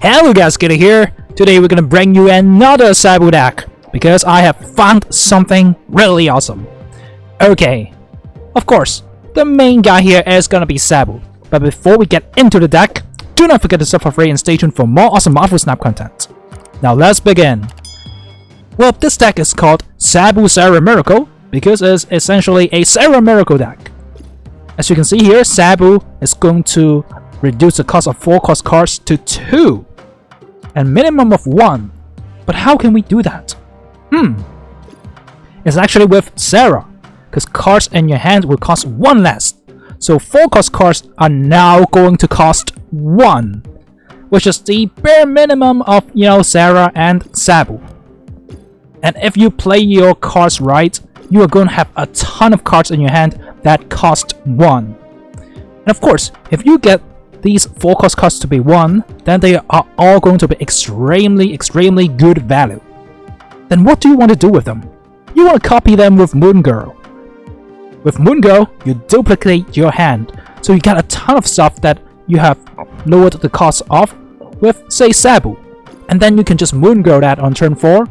Hello guys, Kitty here. Today we're gonna bring you another Zabu deck because I have found something really awesome. Okay, of course, the main guy here is gonna be Zabu. But before we get into the deck, do not forget to sub for free and stay tuned for more awesome Marvel Snap content. Now let's begin. Well, this deck is called Zabu Sera Miracle because it's essentially a Sera Miracle deck. As you can see here, Zabu is going to reduce the cost of 4 cost cards to 2 and minimum of 1. But how can we do that? It's actually with Sera, because cards in your hand will cost 1 less. So 4 cost cards are now going to cost 1, which is the bare minimum of, Sera and Zabu. And if you play your cards right, you are going to have a ton of cards in your hand that cost 1. And of course, if you get these 4 cost cards to be 1, then they are all going to be extremely good value. Then what do you want to do with them? You want to copy them with Moon Girl. With Moon Girl, you duplicate your hand, so you get a ton of stuff that you have lowered the cost of with, say, Zabu. And then you can just Moon Girl that on turn 4,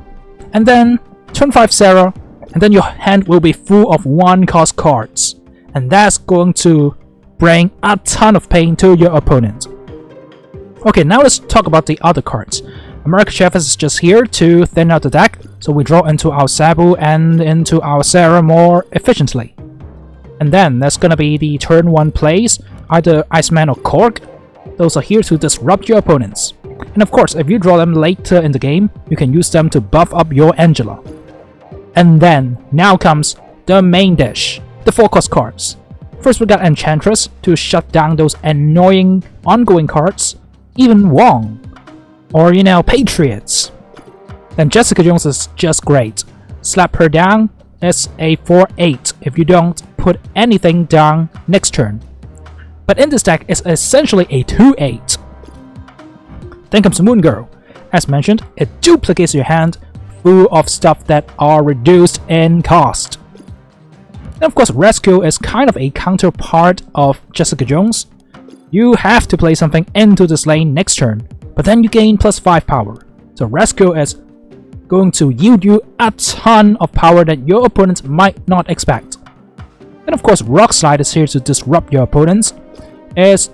and then turn 5 Sera, and then your hand will be full of 1 cost cards. And that's going to bring a ton of pain to your opponent. Okay, now let's talk about the other cards. American Chef is just here to thin out the deck, so we draw into our Zabu and into our Sera more efficiently. And then there's gonna be the turn 1 plays, either Iceman or Cork. Those are here to disrupt your opponents. And of course, if you draw them later in the game, you can use them to buff up your Angela. And then, now comes the main dish, the 4 cost cards. First we got Enchantress to shut down those annoying ongoing cards, even Wong, or Patriots. Then Jessica Jones is just great. Slap her down, it's a 4-8 if you don't put anything down next turn. But in this deck, it's essentially a 2-8. Then comes Moon Girl. As mentioned, it duplicates your hand full of stuff that are reduced in cost. And of course, Rescue is kind of a counterpart of Jessica Jones. You have to play something into this lane next turn, but then you gain +5 power. So Rescue is going to yield you a ton of power that your opponents might not expect. And of course, Rock Slide is here to disrupt your opponents. It's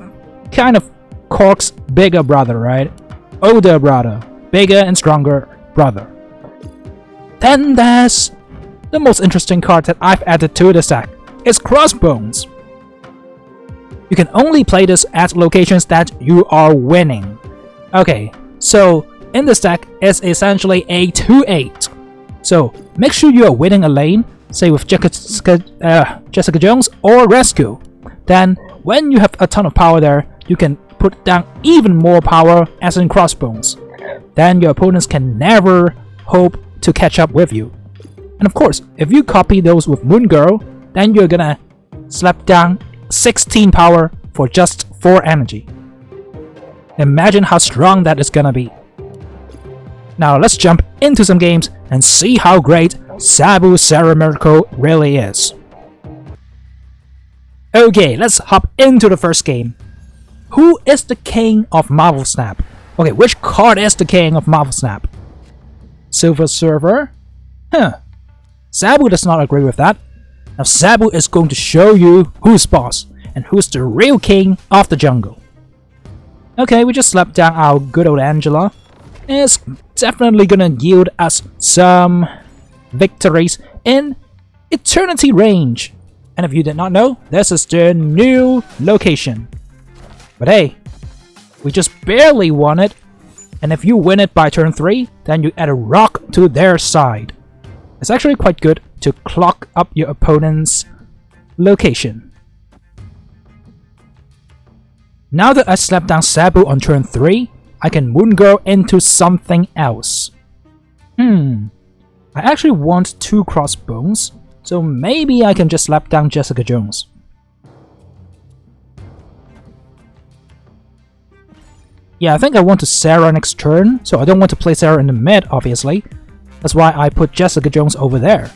kind of Cork's bigger brother, right? Older brother, bigger and stronger brother. Then there's the most interesting card that I've added to this deck. It's Crossbones. You can only play this at locations that you are winning. Okay, so in this deck, it's essentially a 2-8. So make sure you are winning a lane, say with Jessica Jones or Rescue. Then when you have a ton of power there, you can put down even more power as in Crossbones. Then your opponents can never hope to catch up with you. And of course, if you copy those with Moon Girl, then you're gonna slap down 16 power for just 4 energy. Imagine how strong that is gonna be. Now let's jump into some games and see how great Zabu Sera Miracle really is. Okay, let's hop into the first game. Who is the king of Marvel Snap? Okay, which card is the king of Marvel Snap? Silver Surfer? Zabu does not agree with that. Now Zabu is going to show you who's boss and who's the real king of the jungle. Okay, we just slapped down our good old Angela. It's definitely gonna yield us some victories in Eternity Range. And if you did not know, this is the new location. But hey, we just barely won it. And if you win it by turn 3, then you add a rock to their side. It's actually quite good to clock up your opponent's location. Now that I slapped down Zabu on turn 3, I can Moon Girl into something else. I actually want 2 Crossbones, so maybe I can just slap down Jessica Jones. Yeah, I think I want to Sera next turn, so I don't want to play Sera in the mid, obviously. That's why I put Jessica Jones over there.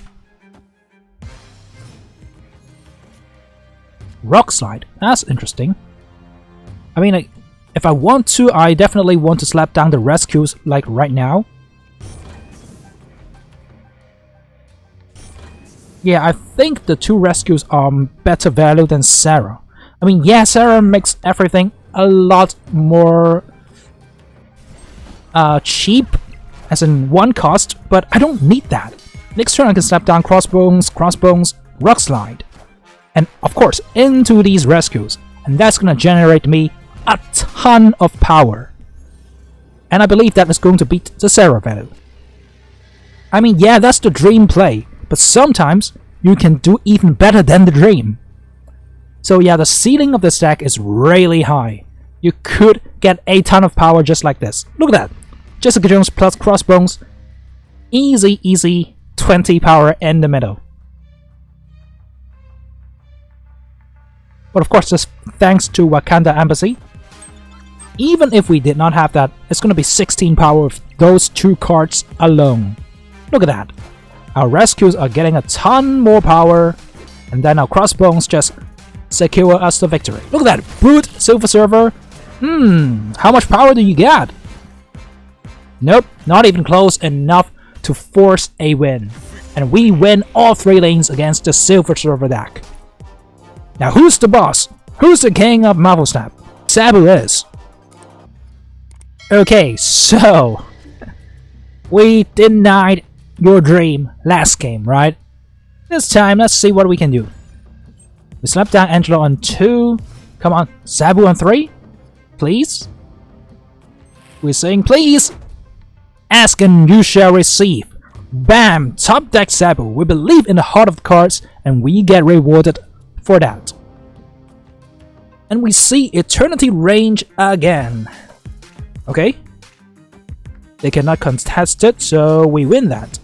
Rock Slide, that's interesting. I mean, If I want to, I definitely want to slap down the rescues like right now. Yeah, I think the 2 rescues are better value than Sarah. I mean, yeah, Sarah makes everything a lot more cheap, as in 1 cost, but I don't need that. Next turn I can slap down Crossbones, Rock Slide, and of course into these rescues, and that's gonna generate me a ton of power. And I believe that is going to beat the Sarah value. I mean, yeah, that's the dream play, but sometimes you can do even better than the dream. So yeah, the ceiling of the stack is really high. You could get a ton of power just like this. Look at that! Jessica Jones plus Crossbones. Easy 20 power in the middle. But of course, just thanks to Wakanda Embassy. Even if we did not have that, it's gonna be 16 power with those 2 cards alone. Look at that. Our rescues are getting a ton more power, and then our Crossbones just secure us the victory. Look at that! Boot, Silver Surfer. How much power do you get? Nope, not even close enough to force a win. And we win all 3 lanes against the Silver Surfer deck. Now who's the boss? Who's the king of Marvel Snap? Zabu is. Okay, so we denied your dream last game, right? This time, let's see what we can do. We slap down Angelo on 2. Come on, Zabu on 3? Please? We're saying please! Ask and you shall receive. Bam! Top deck Zabu. We believe in the heart of the cards and we get rewarded for that. And we see Eternity Range again. Okay. They cannot contest it, so we win that.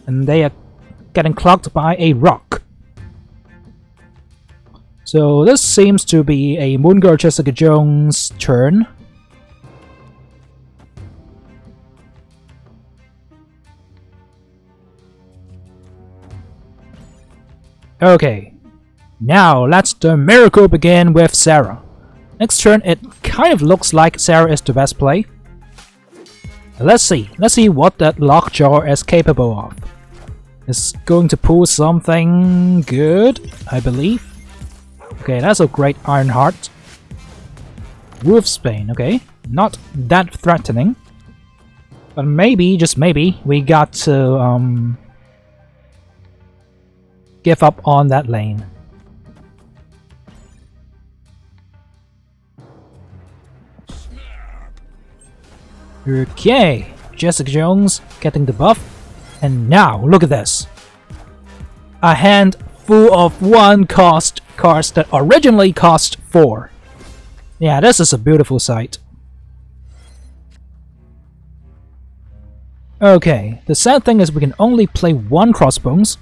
And they are getting clocked by a rock. So this seems to be a Moon Girl Jessica Jones turn. Okay, now let's the miracle begin with Sarah. Next turn it kind of looks like Sarah is the best play. Let's see what that Lockjaw is capable of. It's going to pull something good, I believe. Okay, that's a great Ironheart. Wolfsbane, okay, not that threatening. But maybe, just maybe, we got to give up on that lane. Okay, Jessica Jones getting the buff. And now, look at this. A hand full of 1 cost cards that originally cost 4. Yeah, this is a beautiful sight. Okay, the sad thing is we can only play 1 Crossbones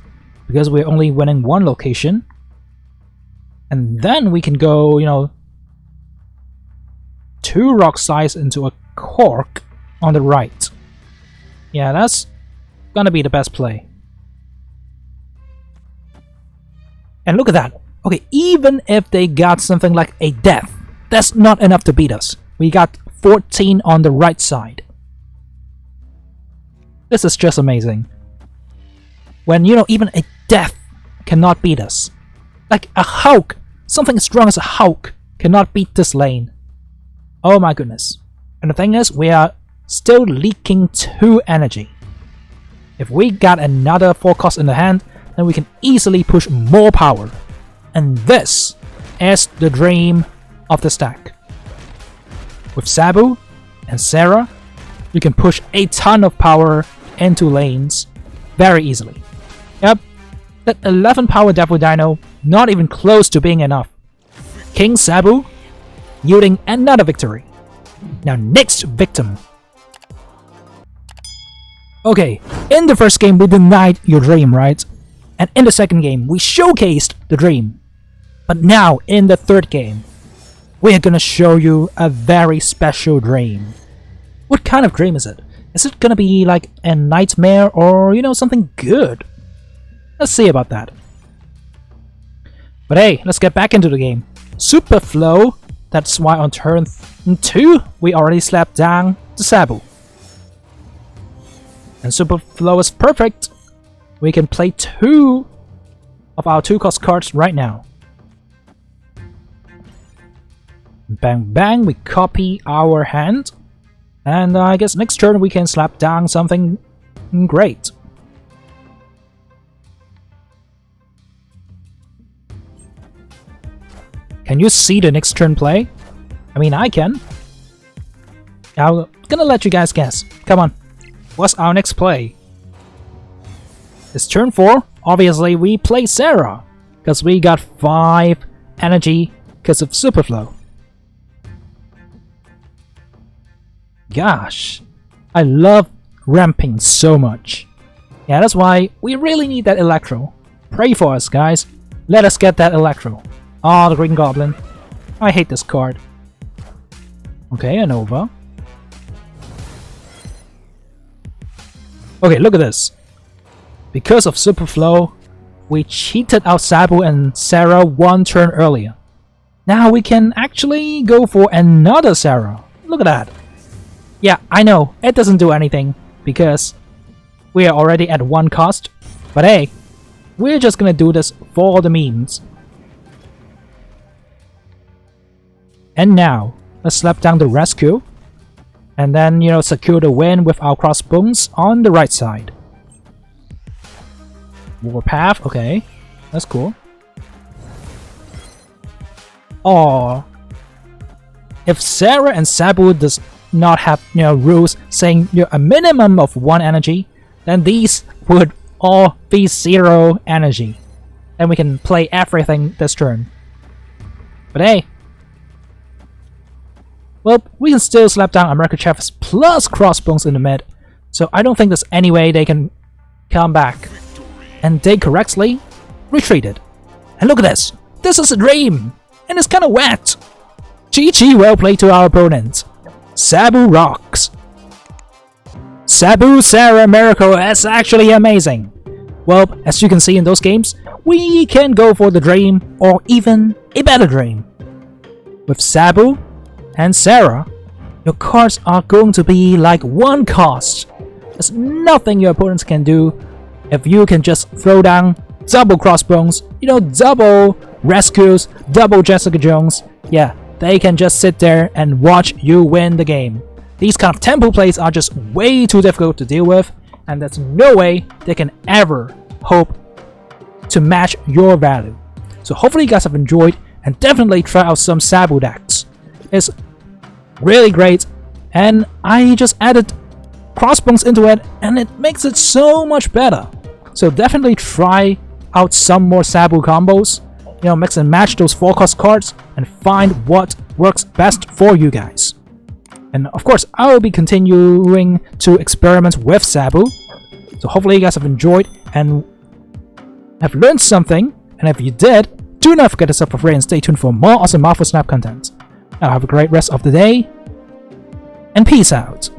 because we're only winning 1 location. And then we can go, 2 rock slides into a cork on the right. Yeah, that's gonna be the best play. And look at that. Okay, even if they got something like a death, that's not enough to beat us. We got 14 on the right side. This is just amazing. When, even a death cannot beat us. Like a Hulk, something as strong as a Hulk cannot beat this lane. Oh my goodness. And the thing is, we are still leaking 2 energy. If we got another 4 cost in the hand, then we can easily push more power. And this is the dream of the stack. With Zabu and Sarah, you can push a ton of power into lanes very easily. Yep, that 11 power Devil Dino, not even close to being enough. King Zabu, yielding another victory. Now next victim. Okay, in the first game we denied your dream, right? And in the second game we showcased the dream. But now in the third game, we're gonna show you a very special dream. What kind of dream is it? Is it gonna be like a nightmare or, something good? Let's see about that. But hey, let's get back into the game. Super Flow That's why on turn 2, we already slapped down the Zabu. And Super Flow is perfect. We can play 2 of our 2-cost cards right now. Bang bang, we copy our hand. And I guess next turn we can slap down something great. Can you see the next turn play? I mean, I can. I'm gonna let you guys guess. Come on. What's our next play? It's turn 4. Obviously, we play Sera, because we got 5 energy because of Super Flow. Gosh, I love ramping so much. Yeah, that's why we really need that Electro. Pray for us, guys. Let us get that Electro. Oh, the Green Goblin. I hate this card. Okay, a Nova. Okay, look at this. Because of Super Flow, we cheated out Zabu and Sera 1 turn earlier. Now we can actually go for another Sera. Look at that. Yeah, I know, it doesn't do anything because we are already at 1 cost. But hey, we're just gonna do this for the memes. And now, let's slap down the rescue. And then, secure the win with our crossbones on the right side. Warpath, okay. That's cool. Oh, if Sera and Zabu does not have, rules saying a minimum of 1 energy, then these would all be 0 energy. And we can play everything this turn. But hey, well, we can still slap down America Chavez plus Crossbones in the mid, so I don't think there's any way they can come back. And they correctly retreated. And look at this! This is a dream! And it's kinda wet! GG, well played to our opponent. Zabu rocks! Zabu Sera Miracle is actually amazing! Well, as you can see in those games, we can go for the dream, or even a better dream. With Zabu and Sera, your cards are going to be like 1 cost. There's nothing your opponents can do if you can just throw down double Crossbones, double Rescues, double Jessica Jones. Yeah, they can just sit there and watch you win the game. These kind of tempo plays are just way too difficult to deal with, and there's no way they can ever hope to match your value. So hopefully you guys have enjoyed, and definitely try out some Zabu decks. It's really great, and I just added Crossbones into it, and it makes it so much better. So definitely try out some more Zabu combos, mix and match those 4-cost cards, and find what works best for you guys. And of course, I will be continuing to experiment with Zabu, so hopefully you guys have enjoyed and have learned something, and if you did, do not forget to sub for free and stay tuned for more awesome Marvel Snap content. Now have a great rest of the day, and peace out!